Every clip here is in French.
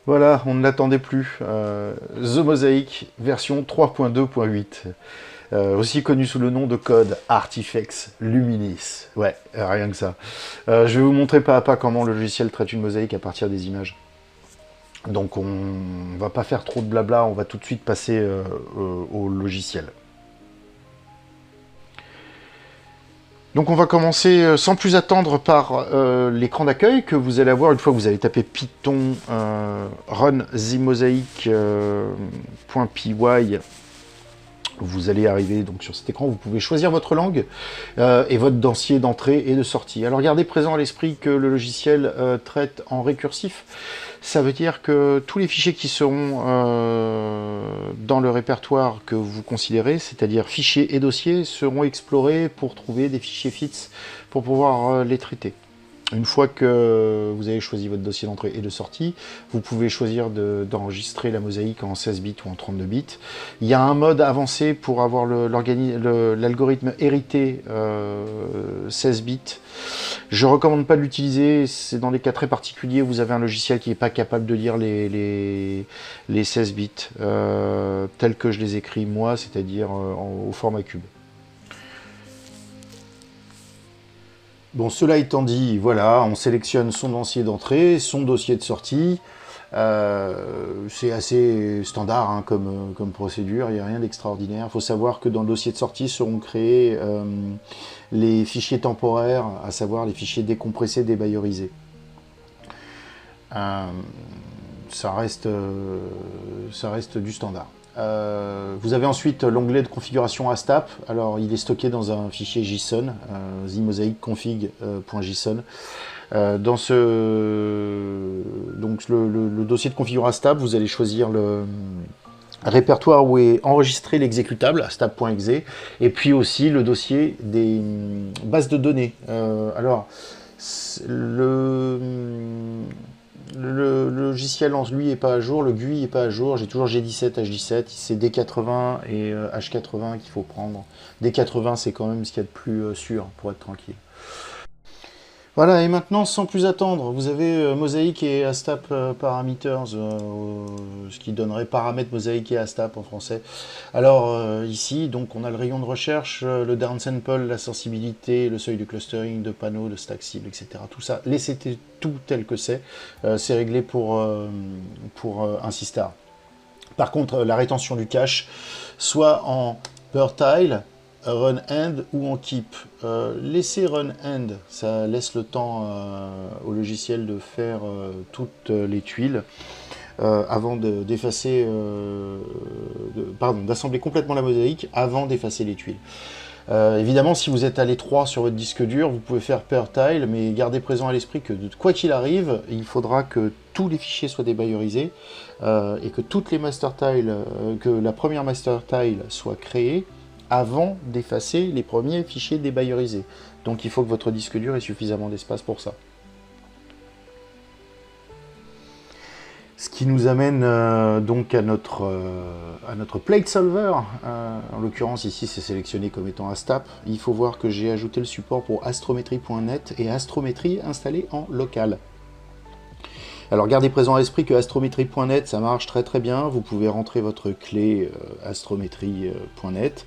Voilà, on ne l'attendait plus. The Mosaic version 3.2.8. Aussi connu sous le nom de code Artifex Luminis. Ouais, rien que ça. Je vais vous montrer pas à pas comment le logiciel traite une mosaïque à partir des images. Donc on va pas faire trop de blabla, on va tout de suite passer au logiciel. Donc on va commencer sans plus attendre par l'écran d'accueil que vous allez avoir une fois que vous avez tapé Python run themosaic.py. Vous allez arriver donc sur cet écran, vous pouvez choisir votre langue et votre dossier d'entrée et de sortie. Alors gardez présent à l'esprit que le logiciel traite en récursif. Ça veut dire que tous les fichiers qui seront dans le répertoire que vous considérez, c'est-à-dire fichiers et dossiers, seront explorés pour trouver des fichiers FITS pour pouvoir les traiter. Une fois que vous avez choisi votre dossier d'entrée et de sortie, vous pouvez choisir d'enregistrer la mosaïque en 16 bits ou en 32 bits. Il y a un mode avancé pour avoir l'algorithme hérité 16 bits. Je ne recommande pas de l'utiliser, c'est dans des cas très particuliers où vous avez un logiciel qui n'est pas capable de lire les 16 bits tels que je les écris moi, c'est-à-dire au format cube. Bon, cela étant dit, voilà, on sélectionne son dossier d'entrée, son dossier de sortie. C'est assez standard hein, comme procédure, il n'y a rien d'extraordinaire. Il faut savoir que dans le dossier de sortie seront créés les fichiers temporaires, à savoir les fichiers décompressés, débayorisés. Ça reste du standard. Vous avez ensuite l'onglet de configuration ASTAP. Alors, il est stocké dans un fichier JSON, themosaic.config.json. Dans le dossier de configuration ASTAP, vous allez choisir le répertoire où est enregistré l'exécutable, astap.exe, et puis aussi le dossier des bases de données. Le logiciel en lui n'est pas à jour, le GUI n'est pas à jour, j'ai toujours G17, H17, c'est D80 et H80 qu'il faut prendre. D80 c'est quand même ce qu'il y a de plus sûr pour être tranquille. Voilà, et maintenant sans plus attendre, vous avez Mosaic et Astap Parameters, ce qui donnerait paramètres Mosaic et Astap en français. Alors ici, donc on a le rayon de recherche, le downsample, la sensibilité, le seuil de clustering, de panneaux, de stack cible, etc. Tout ça, laissez tout tel que c'est réglé pour un systar. Par contre, la rétention du cache, soit en per tile, run end ou en keep. Laissez run end, ça laisse le temps au logiciel de faire toutes les tuiles avant d'effacer, d'assembler complètement la mosaïque avant d'effacer les tuiles. Évidemment, si vous êtes à l'étroit sur votre disque dur, vous pouvez faire per tile, mais gardez présent à l'esprit que quoi qu'il arrive, il faudra que tous les fichiers soient débayorisés et que toutes les master tiles, que la première master tile soit créée avant d'effacer les premiers fichiers débayorisés. Donc il faut que votre disque dur ait suffisamment d'espace pour ça. Ce qui nous amène donc à notre plate solver. En l'occurrence ici c'est sélectionné comme étant Astap. Il faut voir que j'ai ajouté le support pour astrometry.net et astrometry installé en local. Alors gardez présent à l'esprit que astrometry.net ça marche très bien, vous pouvez rentrer votre clé astrometry.net.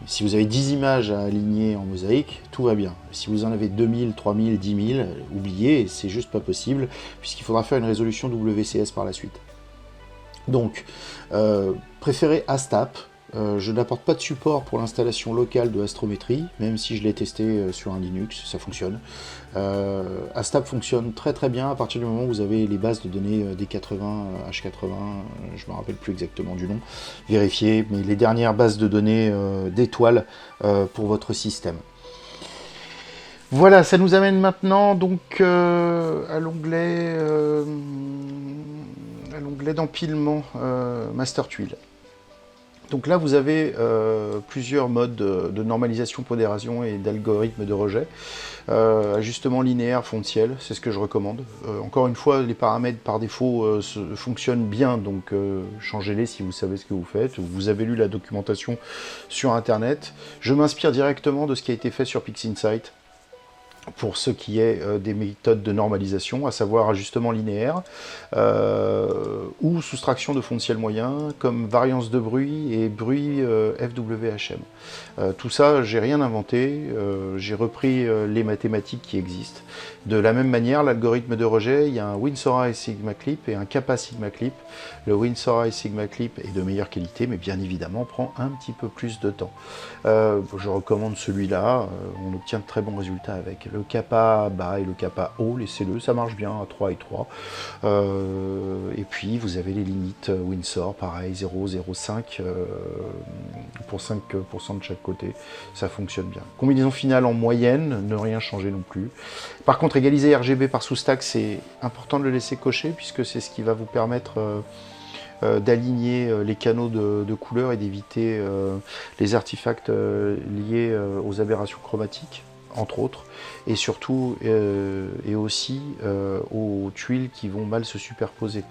Si vous avez 10 images à aligner en mosaïque, tout va bien. Si vous en avez 2000, 3000, 10 000, oubliez, c'est juste pas possible, puisqu'il faudra faire une résolution WCS par la suite. Donc, préférez Astap. Je n'apporte pas de support pour l'installation locale de Astrometry, même si je l'ai testé sur un Linux, ça fonctionne. Astap fonctionne très bien à partir du moment où vous avez les bases de données D80, H80, je ne me rappelle plus exactement du nom, vérifiez, mais les dernières bases de données d'étoiles pour votre système. Voilà, ça nous amène maintenant donc à l'onglet d'empilement Master Tuile. Donc là, vous avez plusieurs modes de normalisation, pondération et d'algorithme de rejet. Ajustement linéaire, fond de ciel, c'est ce que je recommande. Encore une fois, les paramètres par défaut fonctionnent bien, donc changez-les si vous savez ce que vous faites. Vous avez lu la documentation sur Internet. Je m'inspire directement de ce qui a été fait sur PixInsight. pour ce qui est des méthodes de normalisation, à savoir ajustement linéaire ou soustraction de fond de ciel moyen, comme variance de bruit et bruit FWHM. Tout ça, j'ai rien inventé, j'ai repris les mathématiques qui existent. De la même manière, l'algorithme de rejet, il y a un Winsor-I Sigma Clip et un Kappa Sigma Clip. Le Winsor-I Sigma Clip est de meilleure qualité, mais bien évidemment prend un petit peu plus de temps. Je recommande celui-là, on obtient de très bons résultats avec. Le Kappa bas et le Kappa haut, laissez-le, ça marche bien à 3 et 3. Et puis vous avez les limites Windsor, pareil, 0, 0,5 pour 5% de chaque côté, ça fonctionne bien. Combinaison finale en moyenne, ne rien changer non plus. Par contre, égaliser RGB par sous-stack, c'est important de le laisser cocher, puisque c'est ce qui va vous permettre d'aligner les canaux de couleurs et d'éviter les artefacts liés aux aberrations chromatiques, entre autres, et surtout et aussi aux tuiles qui vont mal se superposer.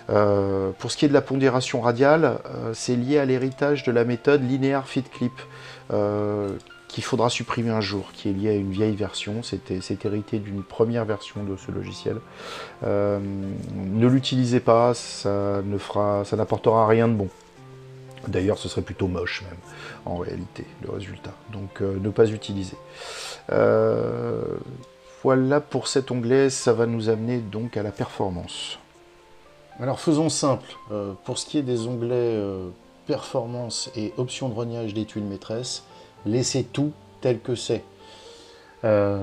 Pour ce qui est de la pondération radiale, c'est lié à l'héritage de la méthode linéaire fit clip qu'il faudra supprimer un jour, qui est lié à une vieille version. C'est hérité d'une première version de ce logiciel. Ne l'utilisez pas, ça n'apportera rien de bon. D'ailleurs, ce serait plutôt moche même, en réalité, le résultat. Donc, ne pas utiliser. Voilà pour cet onglet, ça va nous amener donc à la performance. Alors faisons simple, pour ce qui est des onglets performance et options de rognage des tuiles maîtresses, laissez tout tel que c'est. Ça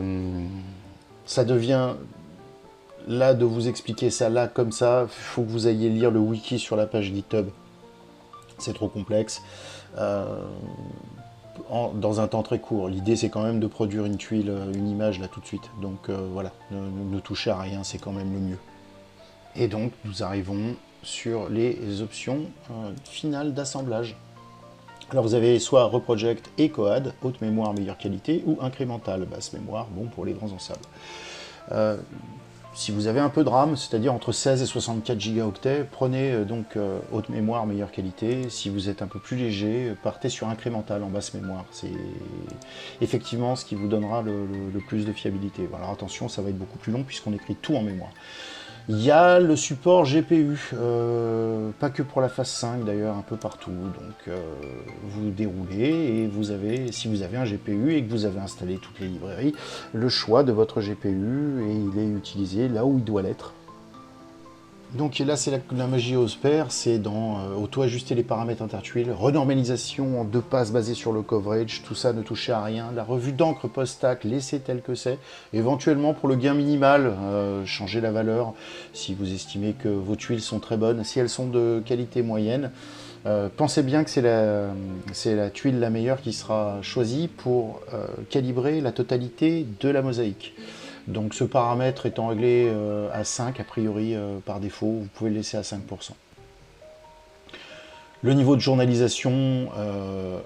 devient, là de vous expliquer ça là comme ça, il faut que vous ayez lire le wiki sur la page GitHub, c'est trop complexe. Dans un temps très court, l'idée c'est quand même de produire une tuile, une image là tout de suite, donc voilà, ne touchez à rien, c'est quand même le mieux. Et donc, nous arrivons sur les options finales d'assemblage. Alors, vous avez soit Reproject et Coad, haute mémoire, meilleure qualité, ou incrémental, basse mémoire, bon pour les grands ensembles. Si vous avez un peu de RAM, c'est-à-dire entre 16 et 64 gigaoctets, prenez donc haute mémoire, meilleure qualité. Si vous êtes un peu plus léger, partez sur incrémental en basse mémoire. C'est effectivement ce qui vous donnera le plus de fiabilité. Alors attention, ça va être beaucoup plus long puisqu'on écrit tout en mémoire. Il y a le support GPU, pas que pour la phase 5 d'ailleurs, un peu partout. Donc vous déroulez et vous avez, si vous avez un GPU et que vous avez installé toutes les librairies, le choix de votre GPU et il est utilisé là où il doit l'être. Donc là c'est la magie Osper, c'est dans auto-ajuster les paramètres intertuiles, renormalisation en 2 passes basées sur le coverage, tout ça ne touchez à rien, la revue d'encre post-stack, laissez tel que c'est, éventuellement pour le gain minimal, changez la valeur si vous estimez que vos tuiles sont très bonnes, si elles sont de qualité moyenne, pensez bien que c'est la tuile la meilleure qui sera choisie pour calibrer la totalité de la mosaïque. Donc ce paramètre étant réglé à 5 a priori par défaut, vous pouvez le laisser à 5%. Le niveau de journalisation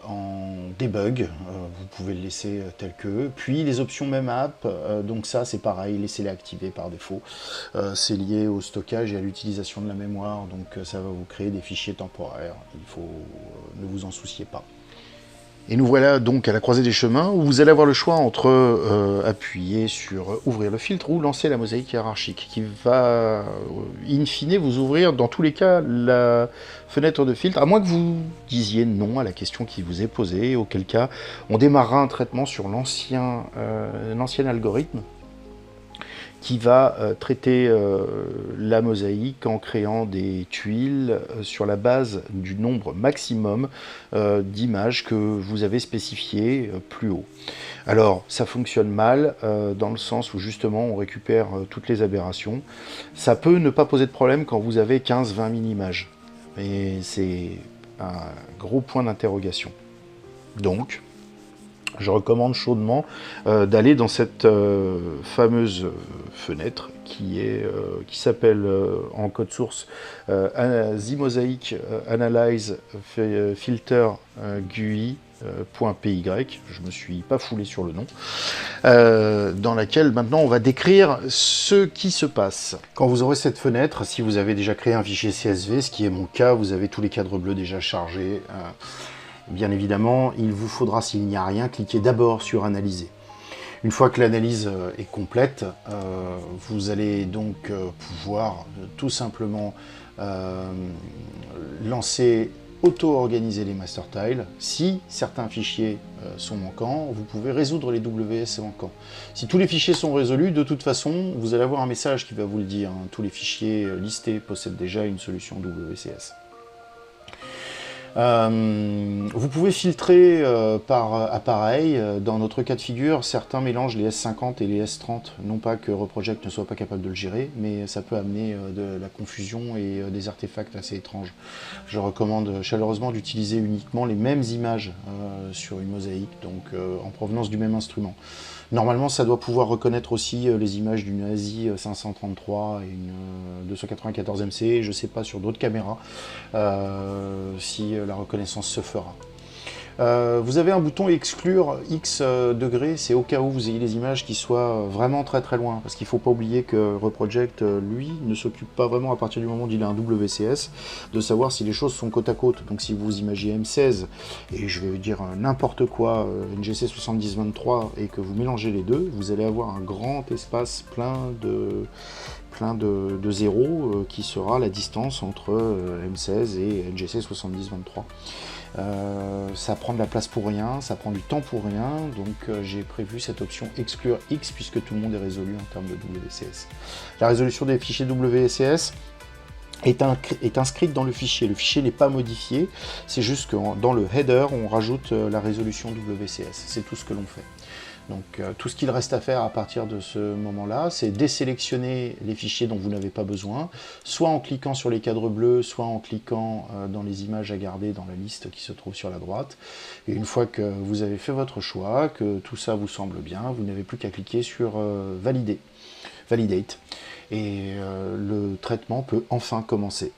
en debug, vous pouvez le laisser tel que. Puis les options même app, donc ça c'est pareil, laissez-les activer par défaut. C'est lié au stockage et à l'utilisation de la mémoire, donc ça va vous créer des fichiers temporaires. Ne vous en souciez pas. Et nous voilà donc à la croisée des chemins où vous allez avoir le choix entre appuyer sur ouvrir le filtre ou lancer la mosaïque hiérarchique qui va in fine vous ouvrir dans tous les cas la fenêtre de filtre, à moins que vous disiez non à la question qui vous est posée, auquel cas on démarrera un traitement sur l'ancien algorithme qui va traiter la mosaïque en créant des tuiles sur la base du nombre maximum d'images que vous avez spécifiées plus haut. Alors, ça fonctionne mal dans le sens où justement on récupère toutes les aberrations. Ça peut ne pas poser de problème quand vous avez 15-20 000 images. Mais c'est un gros point d'interrogation. Donc, je recommande chaudement d'aller dans cette fameuse fenêtre qui s'appelle en code source The Mosaic Analyze Filter GUI.py, je me suis pas foulé sur le nom, dans laquelle maintenant on va décrire ce qui se passe. Quand vous aurez cette fenêtre, si vous avez déjà créé un fichier CSV, ce qui est mon cas, vous avez tous les cadres bleus déjà chargés. Bien évidemment, il vous faudra, s'il n'y a rien, cliquer d'abord sur Analyser. Une fois que l'analyse est complète, vous allez donc pouvoir tout simplement lancer, auto-organiser les master tiles. Si certains fichiers sont manquants, vous pouvez résoudre les WS manquants. Si tous les fichiers sont résolus, de toute façon, vous allez avoir un message qui va vous le dire. Hein. Tous les fichiers listés possèdent déjà une solution WCS. Vous pouvez filtrer par appareil. Dans notre cas de figure, certains mélangent les S50 et les S30. Non pas que Reproject ne soit pas capable de le gérer, mais ça peut amener de la confusion et des artefacts assez étranges. Je recommande chaleureusement d'utiliser uniquement les mêmes images sur une mosaïque, donc en provenance du même instrument. Normalement, ça doit pouvoir reconnaître aussi les images d'une ASI 533 et une 294 MC. Je ne sais pas sur d'autres caméras si la reconnaissance se fera. Vous avez un bouton exclure X degrés, c'est au cas où vous ayez les images qui soient vraiment très très loin, parce qu'il ne faut pas oublier que Reproject, lui, ne s'occupe pas vraiment à partir du moment où il a un WCS, de savoir si les choses sont côte à côte. Donc si vous imaginez M16, et je vais dire n'importe quoi, NGC 7023, et que vous mélangez les deux, vous allez avoir un grand espace plein de zéros qui sera la distance entre M16 et NGC 7023. Ça prend de la place pour rien, ça prend du temps pour rien, donc j'ai prévu cette option exclure X puisque tout le monde est résolu en termes de WCS. La résolution des fichiers WCS est inscrite dans le fichier n'est pas modifié, c'est juste que dans le header on rajoute la résolution WCS, c'est tout ce que l'on fait. Donc tout ce qu'il reste à faire à partir de ce moment-là, c'est désélectionner les fichiers dont vous n'avez pas besoin, soit en cliquant sur les cadres bleus, soit en cliquant dans les images à garder dans la liste qui se trouve sur la droite. Et une fois que vous avez fait votre choix, que tout ça vous semble bien, vous n'avez plus qu'à cliquer sur Valider, Validate. Et le traitement peut enfin commencer.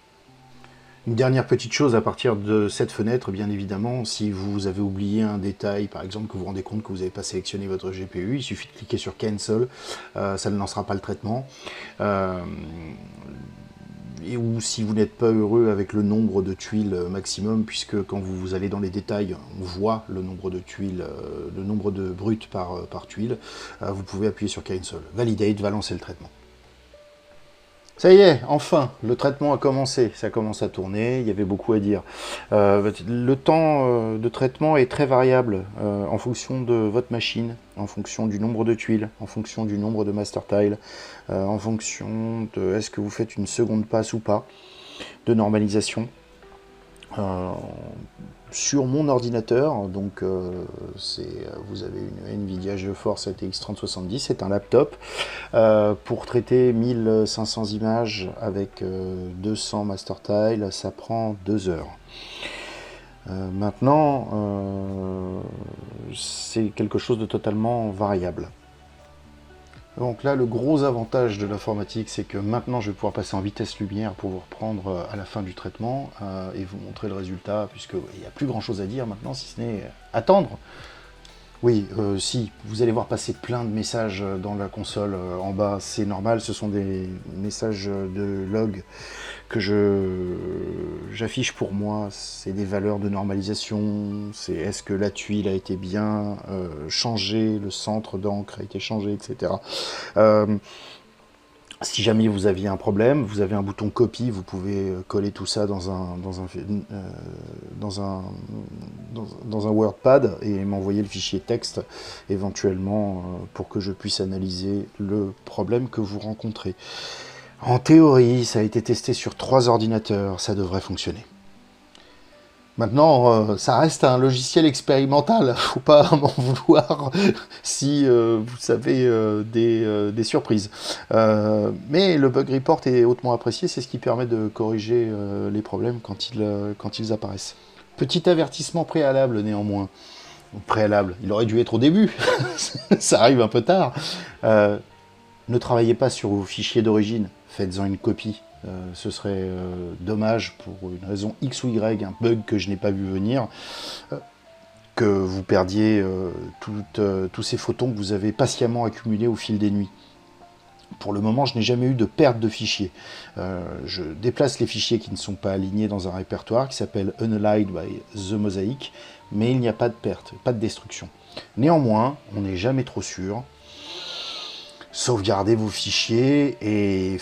Une dernière petite chose à partir de cette fenêtre, bien évidemment, si vous avez oublié un détail, par exemple que vous vous rendez compte que vous n'avez pas sélectionné votre GPU, il suffit de cliquer sur Cancel, ça ne lancera pas le traitement. Ou si vous n'êtes pas heureux avec le nombre de tuiles maximum, puisque quand vous allez dans les détails, on voit le nombre de tuiles, le nombre de brutes par tuile, vous pouvez appuyer sur Cancel. Validate va lancer le traitement. Ça y est, enfin, le traitement a commencé, ça commence à tourner, il y avait beaucoup à dire. Le temps de traitement est très variable en fonction de votre machine, en fonction du nombre de tuiles, en fonction du nombre de master tiles, en fonction de est-ce que vous faites une seconde passe ou pas, de normalisation. Sur mon ordinateur, donc vous avez une Nvidia GeForce RTX 3070, c'est un laptop pour traiter 1500 images avec 200 master tiles, ça prend 2 heures. Maintenant, c'est quelque chose de totalement variable. Donc là, le gros avantage de l'informatique, c'est que maintenant, je vais pouvoir passer en vitesse lumière pour vous reprendre à la fin du traitement et vous montrer le résultat, puisqu'il n'y a plus grand-chose à dire maintenant, si ce n'est attendre. Oui, si, vous allez voir passer plein de messages dans la console en bas, c'est normal, ce sont des messages de log que j'affiche pour moi, c'est des valeurs de normalisation, c'est est-ce que la tuile a été bien changée, le centre d'encre a été changé, etc. Si jamais vous aviez un problème, vous avez un bouton copie, vous pouvez coller tout ça dans un WordPad et m'envoyer le fichier texte éventuellement pour que je puisse analyser le problème que vous rencontrez. En théorie, ça a été testé sur 3 ordinateurs, ça devrait fonctionner. Maintenant, ça reste un logiciel expérimental, faut pas m'en vouloir si vous savez des surprises. Mais le bug report est hautement apprécié, c'est ce qui permet de corriger les problèmes quand ils apparaissent. Petit avertissement préalable néanmoins. Préalable, il aurait dû être au début, ça arrive un peu tard. Ne travaillez pas sur vos fichiers d'origine, faites-en une copie. Ce serait dommage pour une raison X ou Y, un bug que je n'ai pas vu venir, que vous perdiez tous ces photons que vous avez patiemment accumulés au fil des nuits. Pour le moment, je n'ai jamais eu de perte de fichiers. Je déplace les fichiers qui ne sont pas alignés dans un répertoire qui s'appelle Unaligned by the Mosaic, mais il n'y a pas de perte, pas de destruction. Néanmoins, on n'est jamais trop sûr. Sauvegardez vos fichiers et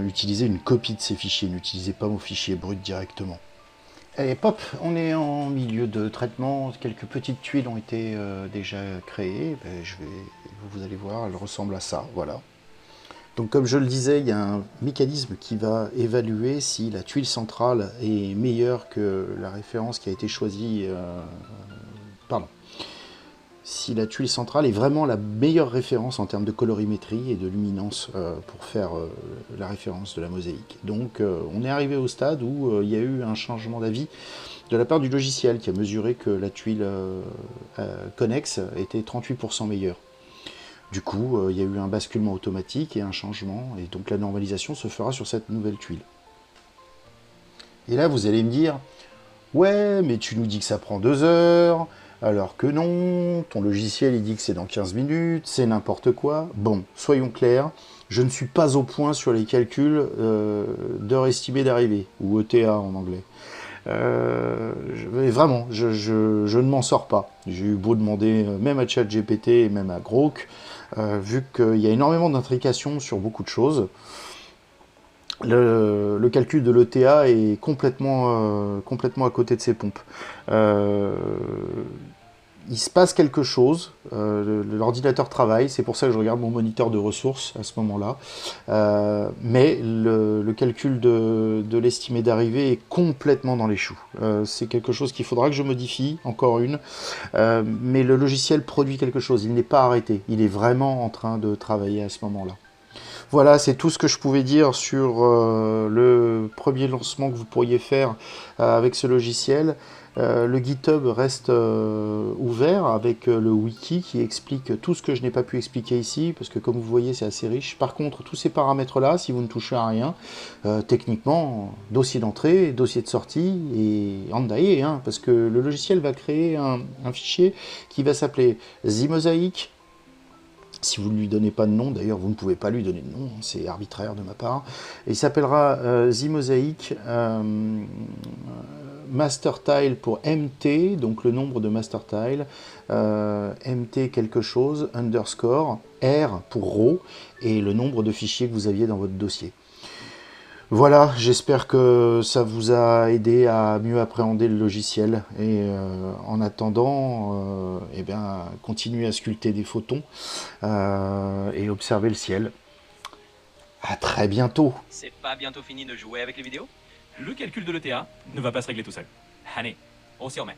utilisez une copie de ces fichiers. N'utilisez pas vos fichiers bruts directement. Allez, pop, on est en milieu de traitement. Quelques petites tuiles ont été déjà créées. Ben, vous allez voir, elles ressemblent à ça. Voilà. Donc, comme je le disais, il y a un mécanisme qui va évaluer si la tuile centrale est meilleure que la référence qui a été choisie. Pardon. Si la tuile centrale est vraiment la meilleure référence en termes de colorimétrie et de luminance pour faire la référence de la mosaïque. Donc on est arrivé au stade où il y a eu un changement d'avis de la part du logiciel qui a mesuré que la tuile connexe était 38% meilleure. Du coup, il y a eu un basculement automatique et un changement, et donc la normalisation se fera sur cette nouvelle tuile. Et là, vous allez me dire, ouais, mais tu nous dis que ça prend 2 heures, alors que non, ton logiciel il dit que c'est dans 15 minutes, c'est n'importe quoi. Bon, soyons clairs, je ne suis pas au point sur les calculs d'heures estimées d'arrivée, ou ETA en anglais. Vraiment, je ne m'en sors pas. J'ai eu beau demander, même à ChatGPT et même à Grok, vu qu'il y a énormément d'intrications sur beaucoup de choses. Le calcul de l'ETA est complètement à côté de ses pompes. Il se passe quelque chose, l'ordinateur travaille, c'est pour ça que je regarde mon moniteur de ressources à ce moment-là, mais le calcul de l'estimé d'arrivée est complètement dans les choux. C'est quelque chose qu'il faudra que je modifie, encore une, mais le logiciel produit quelque chose, il n'est pas arrêté, il est vraiment en train de travailler à ce moment-là. Voilà, c'est tout ce que je pouvais dire sur le premier lancement que vous pourriez faire avec ce logiciel. Le GitHub reste ouvert avec le wiki qui explique tout ce que je n'ai pas pu expliquer ici, parce que comme vous voyez, c'est assez riche. Par contre, tous ces paramètres-là, si vous ne touchez à rien, techniquement, dossier d'entrée, dossier de sortie, et endaillé, hein, parce que le logiciel va créer un fichier qui va s'appeler ZMosaic. Si vous ne lui donnez pas de nom, d'ailleurs vous ne pouvez pas lui donner de nom, c'est arbitraire de ma part. Et il s'appellera ZMosaic Master Tile pour MT, donc le nombre de Master Tile, MT quelque chose, underscore, R pour row, et le nombre de fichiers que vous aviez dans votre dossier. Voilà, j'espère que ça vous a aidé à mieux appréhender le logiciel et en attendant, eh bien, continuez à sculpter des photons et observer le ciel. À très bientôt. C'est pas bientôt fini de jouer avec les vidéos? Le calcul de l'ETA ne va pas se régler tout seul. Allez, on s'y remet.